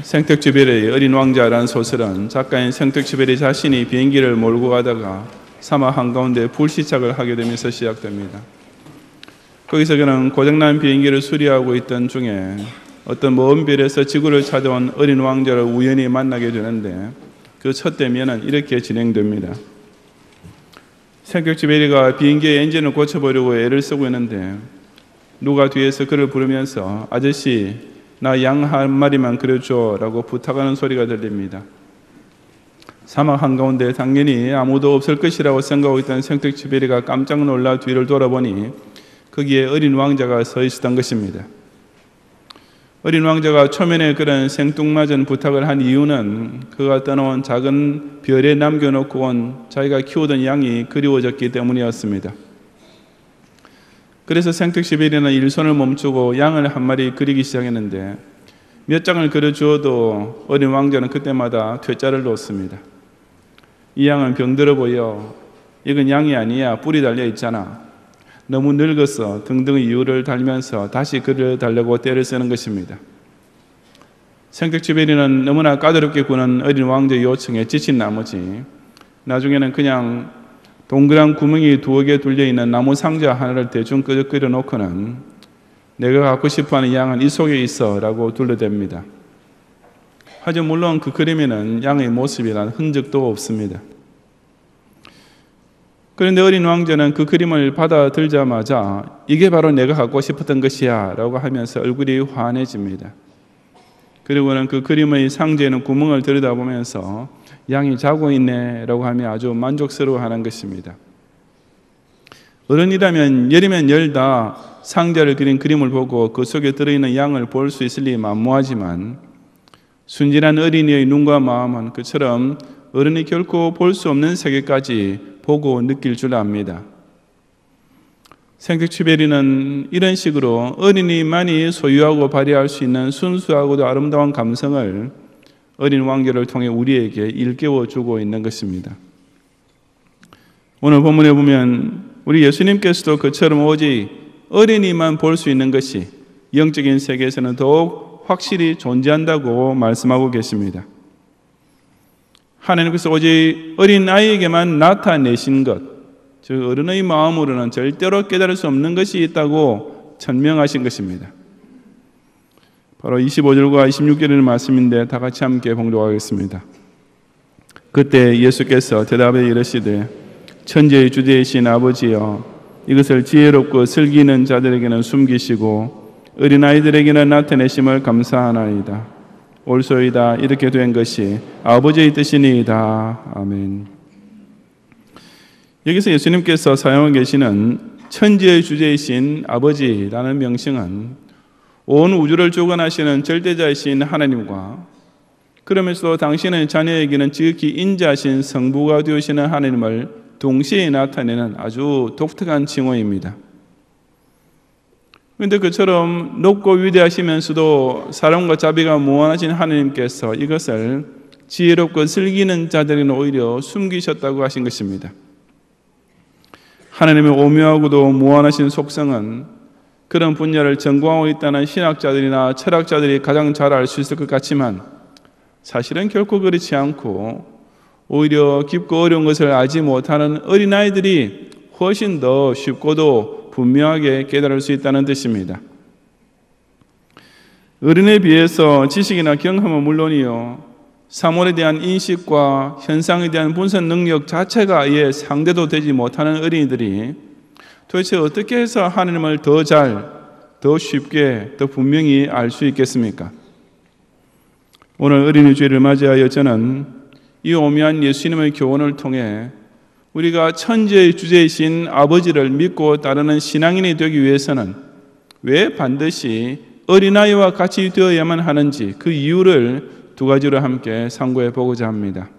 생텍쥐베리의 어린 왕자라는 소설은 작가인 생텍쥐베리 자신이 비행기를 몰고 가다가 사막 한가운데 불시착을 하게 되면서 시작됩니다. 거기서 그는 고장난 비행기를 수리하고 있던 중에 어떤 먼 별에서 지구를 찾아온 어린 왕자를 우연히 만나게 되는데 그 첫 대면은 이렇게 진행됩니다. 생텍쥐베리가 비행기의 엔진을 고쳐보려고 애를 쓰고 있는데 누가 뒤에서 그를 부르면서 아저씨 나 양 한 마리만 그려줘 라고 부탁하는 소리가 들립니다. 사막 한가운데 당연히 아무도 없을 것이라고 생각하고 있던 생텍쥐베리가 깜짝 놀라 뒤를 돌아보니 거기에 어린 왕자가 서 있었던 것입니다. 어린 왕자가 초면에 그런 생뚱맞은 부탁을 한 이유는 그가 떠나온 작은 별에 남겨놓고 온 자기가 키우던 양이 그리워졌기 때문이었습니다. 그래서 생텍쥐베리는 일손을 멈추고 양을 한 마리 그리기 시작했는데 몇 장을 그려주어도 어린 왕자는 그때마다 퇴짜를 놓습니다. 이 양은 병들어 보여. 이건 양이 아니야. 뿔이 달려 있잖아. 너무 늙었어. 등등 이유를 달면서 다시 그려달라고 떼를 쓰는 것입니다. 생텍쥐베리는 너무나 까다롭게 구는 어린 왕자의 요청에 지친 나머지 나중에는 그냥 동그란 구멍이 두어 개 뚫려있는 나무 상자 하나를 대충 끄적거려 놓고는 내가 갖고 싶어하는 양은 이 속에 있어 라고 둘러댑니다. 하지만 물론 그 그림에는 양의 모습이란 흔적도 없습니다. 그런데 어린 왕자는 그 그림을 받아들자마자 이게 바로 내가 갖고 싶었던 것이야 라고 하면서 얼굴이 환해집니다. 그리고는 그 그림의 상자에 있는 구멍을 들여다보면서 양이 자고 있네 라고 하며 아주 만족스러워하는 것입니다. 어른이라면 열이면 열다 상자를 그린 그림을 보고 그 속에 들어있는 양을 볼 수 있을 리 만무하지만 순진한 어린이의 눈과 마음은 그처럼 어른이 결코 볼 수 없는 세계까지 보고 느낄 줄 압니다. 생텍쥐베리는 이런 식으로 어린이만이 소유하고 발휘할 수 있는 순수하고도 아름다운 감성을 어린 왕자를 통해 우리에게 일깨워주고 있는 것입니다. 오늘 본문에 보면 우리 예수님께서도 그처럼 오직 어린이만 볼 수 있는 것이 영적인 세계에서는 더욱 확실히 존재한다고 말씀하고 계십니다. 하나님께서 오직 어린 아이에게만 나타내신 것, 즉 어른의 마음으로는 절대로 깨달을 수 없는 것이 있다고 천명하신 것입니다. 바로 25절과 26절의 말씀인데 다 같이 함께 봉독하겠습니다. 그때 예수께서 대답해 이르시되 천지의 주제이신 아버지여 이것을 지혜롭고 슬기는 자들에게는 숨기시고 어린아이들에게는 나타내심을 감사하나이다. 옳소이다. 이렇게 된 것이 아버지의 뜻이니이다. 아멘. 여기서 예수님께서 사용하고 계시는 천지의 주제이신 아버지라는 명칭은 온 우주를 주관하시는 절대자이신 하나님과 그러면서도 당신의 자녀에게는 지극히 인자하신 성부가 되시는 하나님을 동시에 나타내는 아주 독특한 칭호입니다. 그런데 그처럼 높고 위대하시면서도 사랑과 자비가 무한하신 하나님께서 이것을 지혜롭고 슬기는 자들에게는 오히려 숨기셨다고 하신 것입니다. 하나님의 오묘하고도 무한하신 속성은 그런 분야를 전공하고 있다는 신학자들이나 철학자들이 가장 잘 알 수 있을 것 같지만 사실은 결코 그렇지 않고 오히려 깊고 어려운 것을 알지 못하는 어린아이들이 훨씬 더 쉽고도 분명하게 깨달을 수 있다는 뜻입니다. 어른에 비해서 지식이나 경험은 물론이요 사물에 대한 인식과 현상에 대한 분석 능력 자체가 아예 상대도 되지 못하는 어린이들이 도대체 어떻게 해서 하나님을 더 쉽게, 더 분명히 알 수 있겠습니까? 오늘 어린이 주일을 맞이하여 저는 이 오묘한 예수님의 교훈을 통해 우리가 천지의 주제이신 아버지를 믿고 따르는 신앙인이 되기 위해서는 왜 반드시 어린아이와 같이 되어야만 하는지 그 이유를 두 가지로 함께 상고해 보고자 합니다.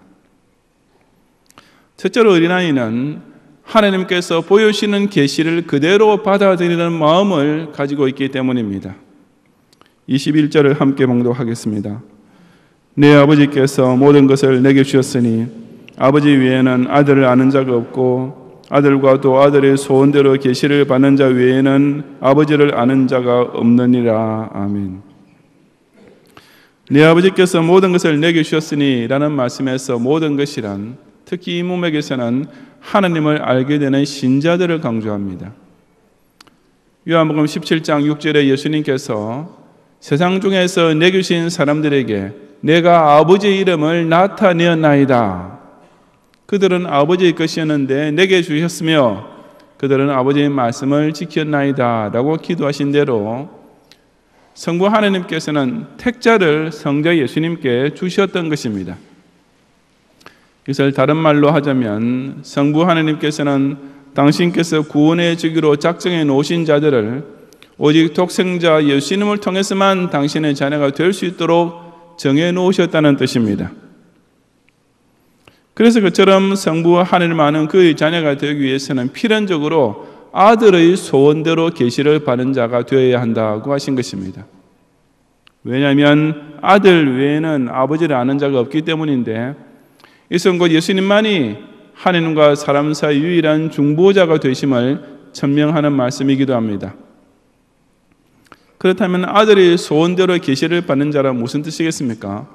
첫째로 어린아이는 하나님께서 보여주시는 계시를 그대로 받아들이는 마음을 가지고 있기 때문입니다. 21절을 함께 봉독하겠습니다. 내 아버지께서 모든 것을 내게 주셨으니 아버지 외에는 아들을 아는 자가 없고 아들과 또 아들의 소원대로 계시를 받는 자 외에는 아버지를 아는 자가 없느니라. 아멘. 내 아버지께서 모든 것을 내게 주셨으니 라는 말씀에서 모든 것이란 특히 이 문맥에서는 하나님을 알게 되는 신자들을 강조합니다. 요한복음 17장 6절에 예수님께서 세상 중에서 내게 주신 사람들에게 내가 아버지의 이름을 나타내었나이다. 그들은 아버지의 것이었는데 내게 주셨으며 그들은 아버지의 말씀을 지켰나이다 라고 기도하신 대로 성부 하나님께서는 택자를 성자 예수님께 주셨던 것입니다. 이것을 다른 말로 하자면 성부 하나님께서는 당신께서 구원해 주기로 작정해 놓으신 자들을 오직 독생자 예수님을 통해서만 당신의 자녀가 될 수 있도록 정해 놓으셨다는 뜻입니다. 그래서 그처럼 성부 하나님 아는 그의 자녀가 되기 위해서는 필연적으로 아들의 소원대로 계시를 받은 자가 되어야 한다고 하신 것입니다. 왜냐하면 아들 외에는 아버지를 아는 자가 없기 때문인데 이것은 곧 예수님만이 하나님과 사람 사이 유일한 중보자가 되심을 천명하는 말씀이기도 합니다. 그렇다면 아들이 소원대로 계시를 받는 자란 무슨 뜻이겠습니까?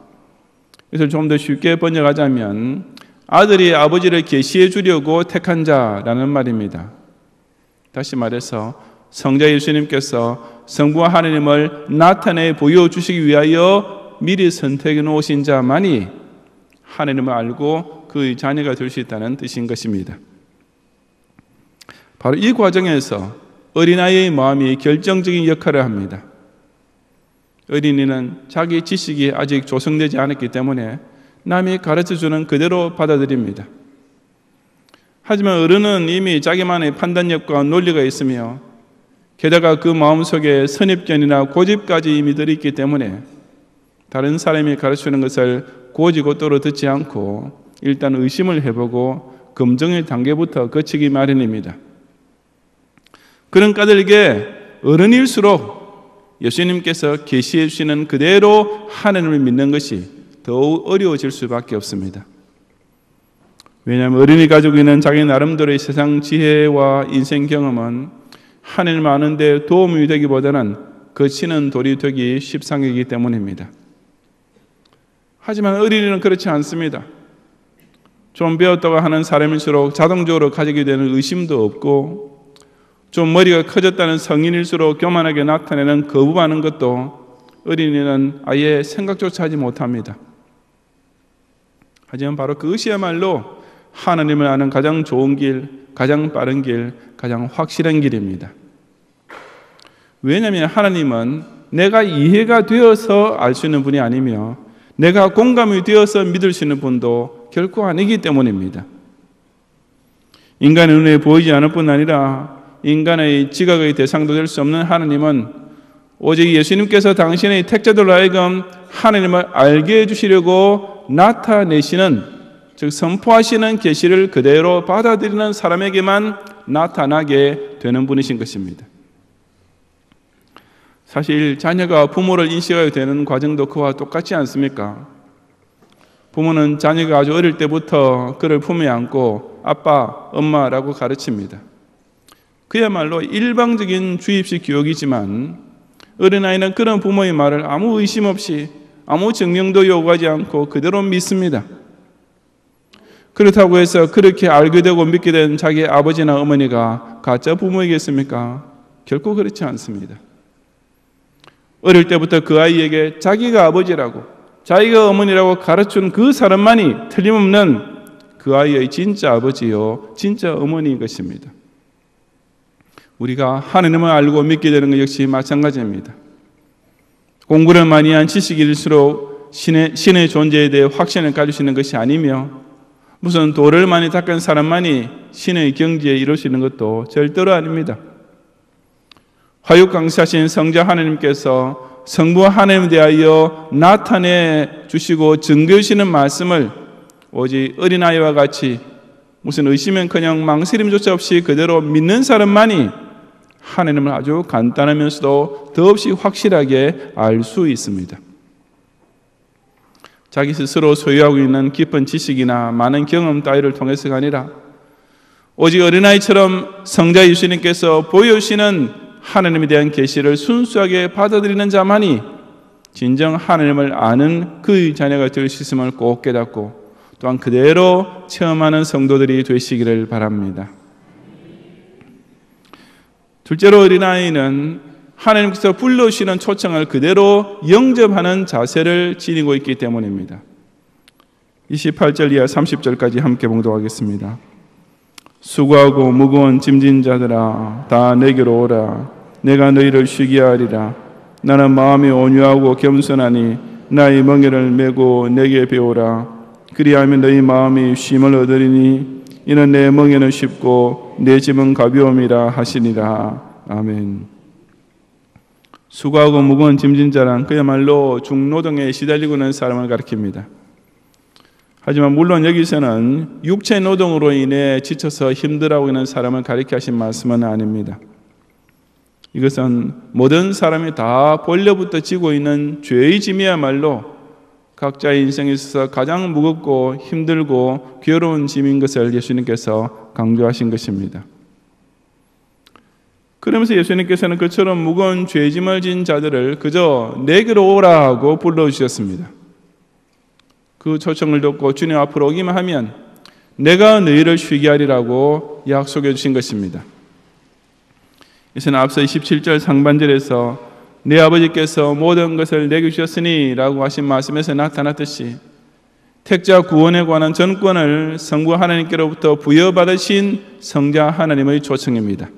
이것을 좀 더 쉽게 번역하자면 아들이 아버지를 계시해 주려고 택한 자라는 말입니다. 다시 말해서 성자 예수님께서 성부 하나님을 나타내 보여주시기 위하여 미리 선택해 놓으신 자만이 하나님을 알고 그의 자녀가 될 수 있다는 뜻인 것입니다. 바로 이 과정에서 어린아이의 마음이 결정적인 역할을 합니다. 어린이는 자기 지식이 아직 조성되지 않았기 때문에 남이 가르쳐주는 그대로 받아들입니다. 하지만 어른은 이미 자기만의 판단력과 논리가 있으며 게다가 그 마음속에 선입견이나 고집까지 이미 들어있기 때문에 다른 사람이 가르치는 것을 고지고대로 듣지 않고 일단 의심을 해보고 검증의 단계부터 거치기 마련입니다. 그런 까닭에 어른일수록 예수님께서 계시해 주시는 그대로 하나님을 믿는 것이 더욱 어려워질 수밖에 없습니다. 왜냐하면 어린이 가지고 있는 자기 나름대로의 세상 지혜와 인생 경험은 하나님을 아는 데 도움이 되기보다는 거치는 돌이 되기 십상이기 때문입니다. 하지만 어린이는 그렇지 않습니다. 좀 배웠다고 하는 사람일수록 자동적으로 가지게 되는 의심도 없고 좀 머리가 커졌다는 성인일수록 교만하게 나타내는 거부 많은 것도 어린이는 아예 생각조차 하지 못합니다. 하지만 바로 그것이야말로 하나님을 아는 가장 좋은 길, 가장 빠른 길, 가장 확실한 길입니다. 왜냐하면 하나님은 내가 이해가 되어서 알 수 있는 분이 아니며 내가 공감이 되어서 믿을 수 있는 분도 결코 아니기 때문입니다. 인간의 눈에 보이지 않을 뿐 아니라 인간의 지각의 대상도 될 수 없는 하나님은 오직 예수님께서 당신의 택자들로 하여금 하나님을 알게 해주시려고 나타내시는, 즉 선포하시는 계시를 그대로 받아들이는 사람에게만 나타나게 되는 분이신 것입니다. 사실 자녀가 부모를 인식하게 되는 과정도 그와 똑같지 않습니까? 부모는 자녀가 아주 어릴 때부터 그를 품에 안고 아빠, 엄마라고 가르칩니다. 그야말로 일방적인 주입식 교육이지만 어린아이는 그런 부모의 말을 아무 의심 없이 아무 증명도 요구하지 않고 그대로 믿습니다. 그렇다고 해서 그렇게 알게 되고 믿게 된 자기 아버지나 어머니가 가짜 부모이겠습니까? 결코 그렇지 않습니다. 어릴 때부터 그 아이에게 자기가 아버지라고 자기가 어머니라고 가르친 그 사람만이 틀림없는 그 아이의 진짜 아버지요 진짜 어머니인 것입니다. 우리가 하나님을 알고 믿게 되는 것 역시 마찬가지입니다. 공부를 많이 한 지식일수록 신의 존재에 대해 확신을 가질 수 있는 것이 아니며 무슨 돌을 많이 닦은 사람만이 신의 경지에 이룰 수 있는 것도 절대로 아닙니다. 화육 강사신 성자 하나님께서 성부 하나님에 대하여 나타내 주시고 증거해 주시는 말씀을 오직 어린아이와 같이 무슨 의심은커녕 망설임조차 없이 그대로 믿는 사람만이 하나님을 아주 간단하면서도 더없이 확실하게 알 수 있습니다. 자기 스스로 소유하고 있는 깊은 지식이나 많은 경험 따위를 통해서가 아니라 오직 어린아이처럼 성자 예수님께서 보여주시는 하나님에 대한 계시를 순수하게 받아들이는 자만이 진정 하나님을 아는 그의 자녀가 될 수 있음을 꼭 깨닫고 또한 그대로 체험하는 성도들이 되시기를 바랍니다. 둘째로 어린아이는 하나님께서 불러주시는 초청을 그대로 영접하는 자세를 지니고 있기 때문입니다. 28절 이하 30절까지 함께 봉독하겠습니다. 수고하고 무거운 짐진 자들아 다 내게로 오라. 내가 너희를 쉬게 하리라. 나는 마음이 온유하고 겸손하니 나의 멍에를 메고 내게 배우라. 그리하면 너희 마음이 쉼을 얻으리니 이는 내 멍에는 쉽고 내 짐은 가벼움이라 하시니라. 아멘. 수고하고 무거운 짐진 자란 그야말로 중노동에 시달리고 있는 사람을 가리킵니다. 하지만 물론 여기서는 육체 노동으로 인해 지쳐서 힘들어하고 있는 사람을 가리켜 하신 말씀은 아닙니다. 이것은 모든 사람이 다 본래부터 지고 있는 죄의 짐이야말로 각자의 인생에 있어서 가장 무겁고 힘들고 괴로운 짐인 것을 예수님께서 강조하신 것입니다. 그러면서 예수님께서는 그처럼 무거운 죄짐을 진 자들을 그저 내게로 오라 하고 불러주셨습니다. 그 초청을 듣고 주님 앞으로 오기만 하면 내가 너희를 쉬게 하리라고 약속해 주신 것입니다. 이것은 앞서 27절 상반절에서 내 아버지께서 모든 것을 내게 주셨으니 라고 하신 말씀에서 나타났듯이 택자 구원에 관한 전권을 성부 하나님께로부터 부여받으신 성자 하나님의 초청입니다.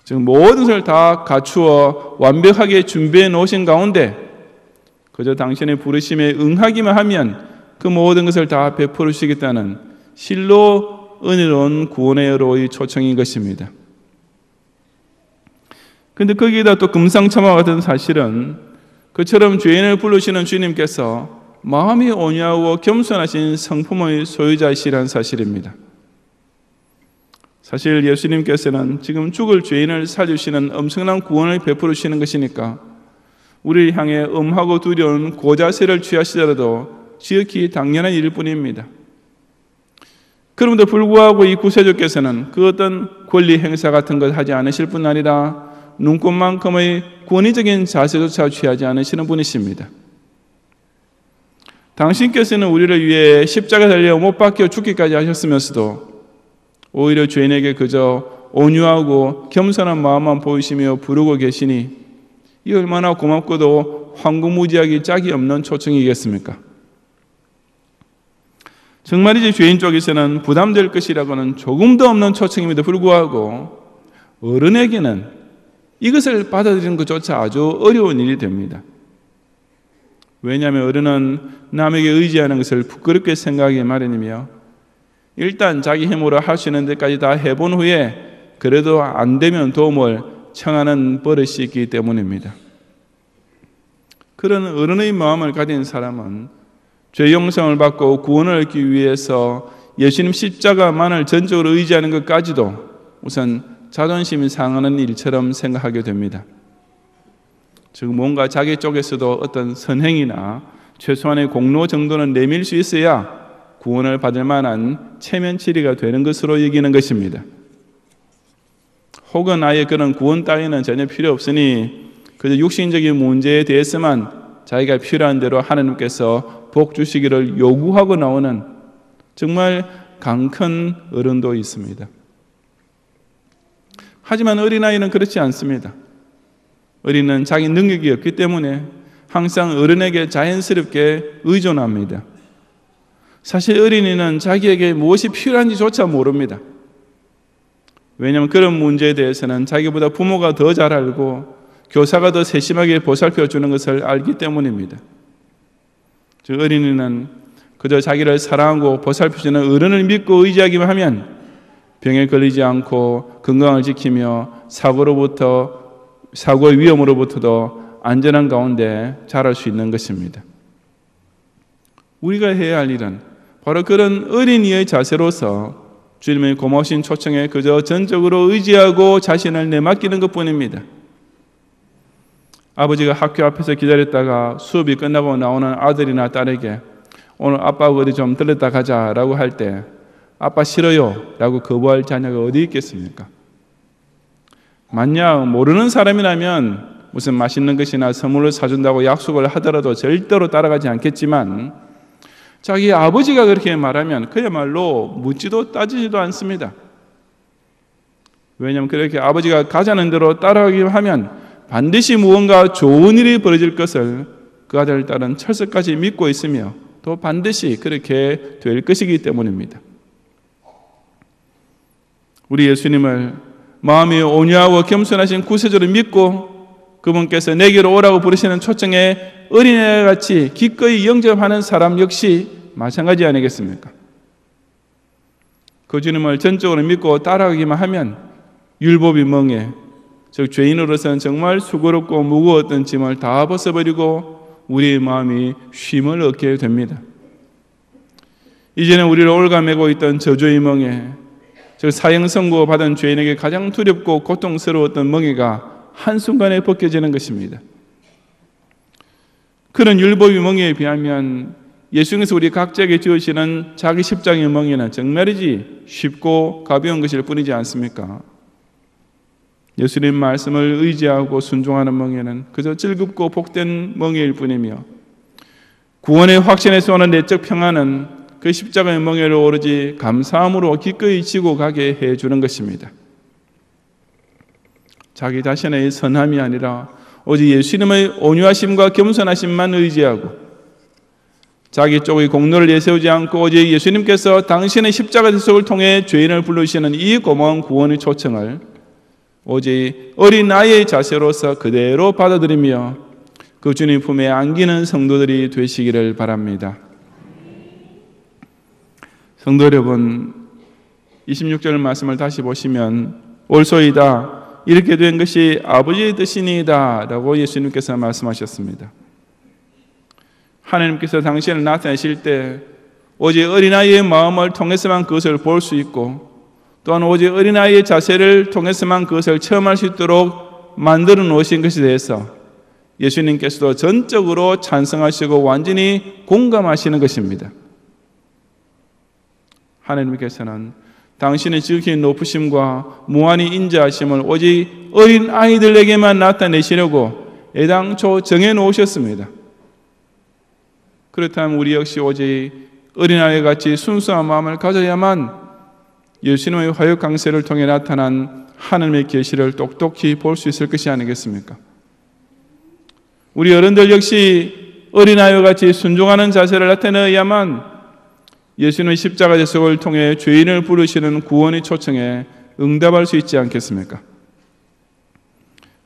즉 모든 것을 다 갖추어 완벽하게 준비해 놓으신 가운데 그저 당신의 부르심에 응하기만 하면 그 모든 것을 다 베풀어 주시겠다는 실로 은혜로운 구원의 여로의 초청인 것입니다. 그런데 거기에다 또 금상첨화 같은 사실은 그처럼 죄인을 부르시는 주님께서 마음이 온유하고 겸손하신 성품의 소유자이시라는 사실입니다. 사실 예수님께서는 지금 죽을 죄인을 살려주시는 엄청난 구원을 베풀어 주시는 것이니까 우리를 향해 엄하고 두려운 고자세를 취하시더라도 지극히 당연한 일일 뿐입니다. 그럼에도 불구하고 이 구세주께서는 그 어떤 권리 행사 같은 것 하지 않으실 뿐 아니라 눈꽃만큼의 권위적인 자세조차 취하지 않으시는 분이십니다. 당신께서는 우리를 위해 십자가에 달려 못 박혀 죽기까지 하셨으면서도 오히려 죄인에게 그저 온유하고 겸손한 마음만 보이시며 부르고 계시니 이 얼마나 고맙고도 황구무지하기 짝이 없는 초청이겠습니까? 정말이지 죄인 쪽에서는 부담될 것이라고는 조금도 없는 초청임에도 불구하고 어른에게는 이것을 받아들이는 것조차 아주 어려운 일이 됩니다. 왜냐하면 어른은 남에게 의지하는 것을 부끄럽게 생각하기 마련이며 일단 자기 힘으로 할 수 있는 데까지 다 해본 후에 그래도 안 되면 도움을 청하는 버릇이 있기 때문입니다. 그런 어른의 마음을 가진 사람은 죄 용서를 받고 구원을 얻기 위해서 예수님 십자가만을 전적으로 의지하는 것까지도 우선 자존심이 상하는 일처럼 생각하게 됩니다. 즉 뭔가 자기 쪽에서도 어떤 선행이나 최소한의 공로 정도는 내밀 수 있어야 구원을 받을 만한 체면치리가 되는 것으로 여기는 것입니다. 혹은 아예 그런 구원 따위는 전혀 필요 없으니 그저 육신적인 문제에 대해서만 자기가 필요한 대로 하나님께서 복 주시기를 요구하고 나오는 정말 강큰 어른도 있습니다. 하지만 어린아이는 그렇지 않습니다. 어린은 자기 능력이 없기 때문에 항상 어른에게 자연스럽게 의존합니다. 사실 어린이는 자기에게 무엇이 필요한지조차 모릅니다. 왜냐하면 그런 문제에 대해서는 자기보다 부모가 더 잘 알고 교사가 더 세심하게 보살펴 주는 것을 알기 때문입니다. 즉 어린이는 그저 자기를 사랑하고 보살펴 주는 어른을 믿고 의지하기만 하면 병에 걸리지 않고 건강을 지키며 사고의 위험으로부터도 안전한 가운데 자랄 수 있는 것입니다. 우리가 해야 할 일은 바로 그런 어린이의 자세로서 주님의 고마우신 초청에 그저 전적으로 의지하고 자신을 내맡기는 것뿐입니다. 아버지가 학교 앞에서 기다렸다가 수업이 끝나고 나오는 아들이나 딸에게 오늘 아빠하고 어디 좀 들렀다 가자라고 할 때 아빠 싫어요 라고 거부할 자녀가 어디 있겠습니까? 만약 모르는 사람이라면 무슨 맛있는 것이나 선물을 사준다고 약속을 하더라도 절대로 따라가지 않겠지만 자기 아버지가 그렇게 말하면 그야말로 묻지도 따지지도 않습니다. 왜냐하면 그렇게 아버지가 가자는 대로 따라가기만 하면 반드시 무언가 좋은 일이 벌어질 것을 그 아들 딸은 철석까지 믿고 있으며 또 반드시 그렇게 될 것이기 때문입니다. 우리 예수님을 마음이 온유하고 겸손하신 구세주를 믿고 그분께서 내게로 오라고 부르시는 초청에 어린애같이 기꺼이 영접하는 사람 역시 마찬가지 아니겠습니까? 그 주님을 전적으로 믿고 따라가기만 하면 율법이 멍에, 즉 죄인으로서는 정말 수고롭고 무거웠던 짐을 다 벗어버리고 우리의 마음이 쉼을 얻게 됩니다. 이제는 우리를 올가매고 있던 저주의 멍에, 즉 사형 선고 받은 죄인에게 가장 두렵고 고통스러웠던 멍에가 한순간에 벗겨지는 것입니다. 그런 율법의 멍에에 비하면 예수님께서 우리 각자에게 지으시는 자기 십자가의 멍에는 정말이지 쉽고 가벼운 것일 뿐이지 않습니까? 예수님 말씀을 의지하고 순종하는 멍에는 그저 즐겁고 복된 멍에일 뿐이며 구원의 확신에서 오는 내적 평안은 그 십자가의 멍에를 오로지 감사함으로 기꺼이 지고 가게 해주는 것입니다. 자기 자신의 선함이 아니라 오직 예수님의 온유하심과 겸손하심만 의지하고 자기 쪽의 공로를 내세우지 않고 오직 예수님께서 당신의 십자가 대속을 통해 죄인을 부르시는 이 고마운 구원의 초청을 오직 어린아이의 자세로서 그대로 받아들이며 그 주님 품에 안기는 성도들이 되시기를 바랍니다. 성도 여러분, 26절 말씀을 다시 보시면 올소이다 이렇게 된 것이 아버지의 뜻이니이다 라고 예수님께서 말씀하셨습니다. 하나님께서 당신을 나타내실 때 오직 어린아이의 마음을 통해서만 그것을 볼 수 있고 또한 오직 어린아이의 자세를 통해서만 그것을 체험할 수 있도록 만들어 놓으신 것에 대해서 예수님께서도 전적으로 찬성하시고 완전히 공감하시는 것입니다. 하나님께서는 당신의 지극히 높으심과 무한히 인자하심을 오직 어린 아이들에게만 나타내시려고 애당초 정해놓으셨습니다. 그렇다면 우리 역시 오직 어린아이같이 순수한 마음을 가져야만 예수님의 화육 강세를 통해 나타난 하나님의 계시를 똑똑히 볼 수 있을 것이 아니겠습니까? 우리 어른들 역시 어린아이와 같이 순종하는 자세를 나타내야만 예수님의 십자가 대속을 통해 죄인을 부르시는 구원의 초청에 응답할 수 있지 않겠습니까?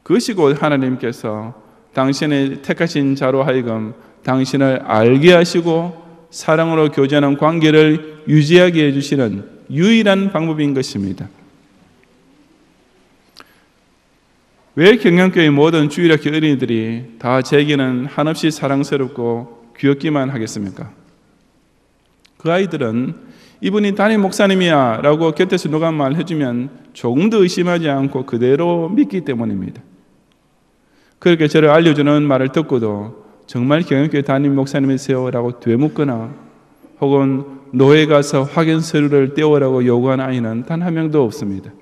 그것이 곧 하나님께서 당신의 택하신 자로 하여금 당신을 알게 하시고 사랑으로 교제하는 관계를 유지하게 해주시는 유일한 방법인 것입니다. 왜 경영교회 모든 주일학교 어린이들이 다 제게는 한없이 사랑스럽고 귀엽기만 하겠습니까? 그 아이들은 이분이 담임 목사님이야 라고 곁에서 누가 말해주면 조금도 의심하지 않고 그대로 믿기 때문입니다. 그렇게 저를 알려주는 말을 듣고도 정말 경영교회 담임 목사님이세요? 라고 되묻거나 혹은 노회 가서 확인 서류를 떼오라고 요구한 아이는 단 한 명도 없습니다.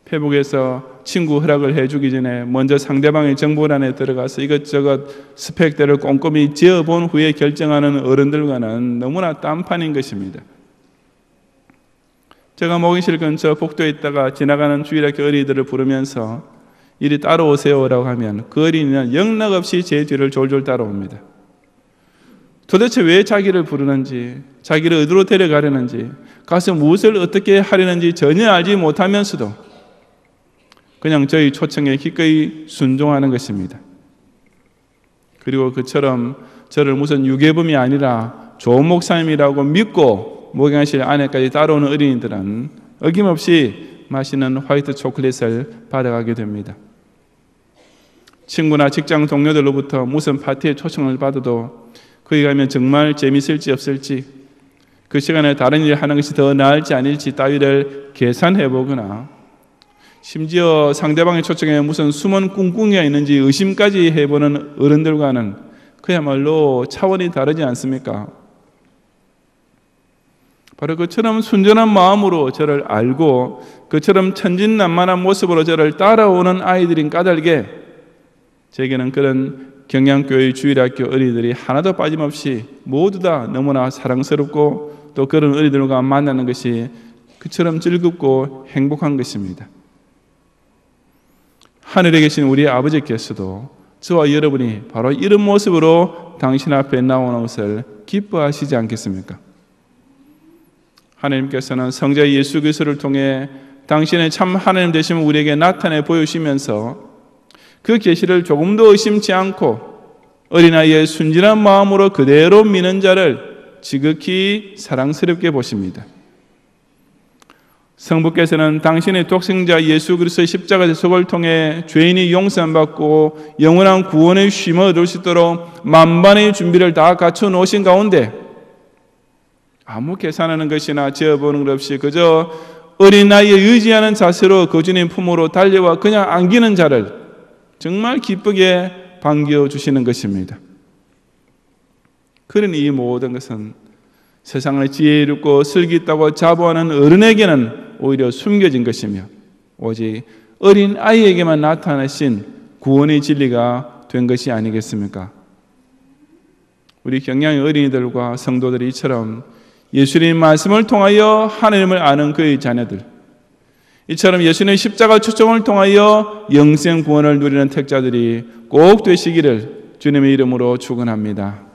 페북에서 친구 허락을 해주기 전에 먼저 상대방의 정보란에 들어가서 이것저것 스펙들을 꼼꼼히 지어본 후에 결정하는 어른들과는 너무나 딴판인 것입니다. 제가 목욕실 근처 복도에 있다가 지나가는 주일학교 어린이들을 부르면서 이리 따라오세요라고 하면 그 어린이는 영락없이 제 뒤를 졸졸 따라옵니다. 도대체 왜 자기를 부르는지, 자기를 어디로 데려가려는지, 가서 무엇을 어떻게 하려는지 전혀 알지 못하면서도 그냥 저희 초청에 기꺼이 순종하는 것입니다. 그리고 그처럼 저를 무슨 유괴범이 아니라 좋은 목사님이라고 믿고 목양실 안에까지 따라오는 어린이들은 어김없이 맛있는 화이트 초콜릿을 받아가게 됩니다. 친구나 직장 동료들로부터 무슨 파티에 초청을 받아도 거기 가면 정말 재밌을지 없을지, 그 시간에 다른 일을 하는 것이 더 나을지 아닐지 따위를 계산해 보거나 심지어 상대방의 초청에 무슨 숨은 꿍꿍이가 있는지 의심까지 해보는 어른들과는 그야말로 차원이 다르지 않습니까? 바로 그처럼 순전한 마음으로 저를 알고 그처럼 천진난만한 모습으로 저를 따라오는 아이들인 까닭에 제게는 그런 경양교회 주일학교 어린이들이 하나도 빠짐없이 모두 다 너무나 사랑스럽고 또 그런 어린이들과 만나는 것이 그처럼 즐겁고 행복한 것입니다. 하늘에 계신 우리 아버지께서도 저와 여러분이 바로 이런 모습으로 당신 앞에 나오는 것을 기뻐하시지 않겠습니까? 하나님께서는 성자 예수 그리스도를 통해 당신의 참 하나님 되심을 우리에게 나타내 보여주시면서 그 계시를 조금도 의심치 않고 어린아이의 순진한 마음으로 그대로 믿는 자를 지극히 사랑스럽게 보십니다. 성부께서는 당신의 독생자 예수 그리스도의 십자가 대속을 통해 죄인이 용서받고 영원한 구원의 쉼을 얻을 수 있도록 만반의 준비를 다 갖춰 놓으신 가운데 아무 계산하는 것이나 재어보는 것 없이 그저 어린아이에 의지하는 자세로 그 주님 품으로 달려와 그냥 안기는 자를 정말 기쁘게 반겨주시는 것입니다. 그러니 이 모든 것은 세상을 지혜롭고 슬기 있다고 자부하는 어른에게는 오히려 숨겨진 것이며 오직 어린 아이에게만 나타나신 구원의 진리가 된 것이 아니겠습니까? 우리 경양의 어린이들과 성도들이 이처럼 예수님 말씀을 통하여 하나님을 아는 그의 자녀들, 이처럼 예수님의 십자가 초청을 통하여 영생 구원을 누리는 택자들이 꼭 되시기를 주님의 이름으로 축원합니다.